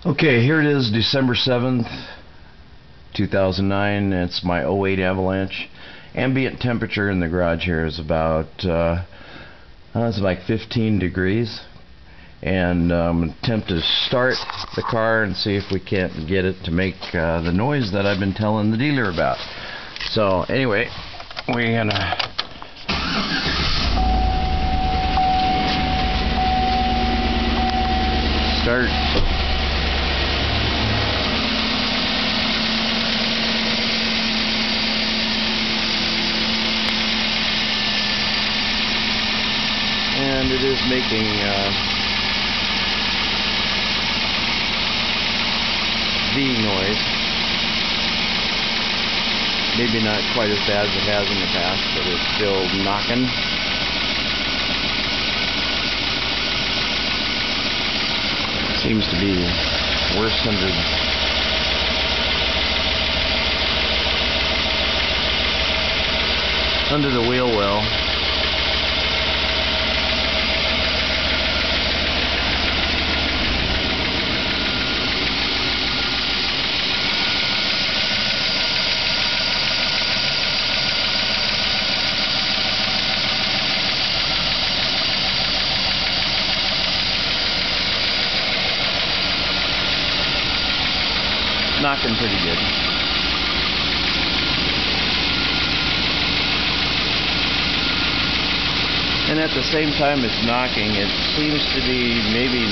Okay, here it is, December 7th, 2009. It's my '08 Avalanche. Ambient temperature in the garage here is about, it's like 15 degrees. And I'm going to attempt to start the car and see if we can't get it to make the noise that I've been telling the dealer about. So anyway, we're going to start. And it is making V noise. Maybe not quite as bad as it has in the past, but it's still knocking. Seems to be worse under the wheel well. Knocking pretty good. And at the same time it's knocking, it seems to be maybe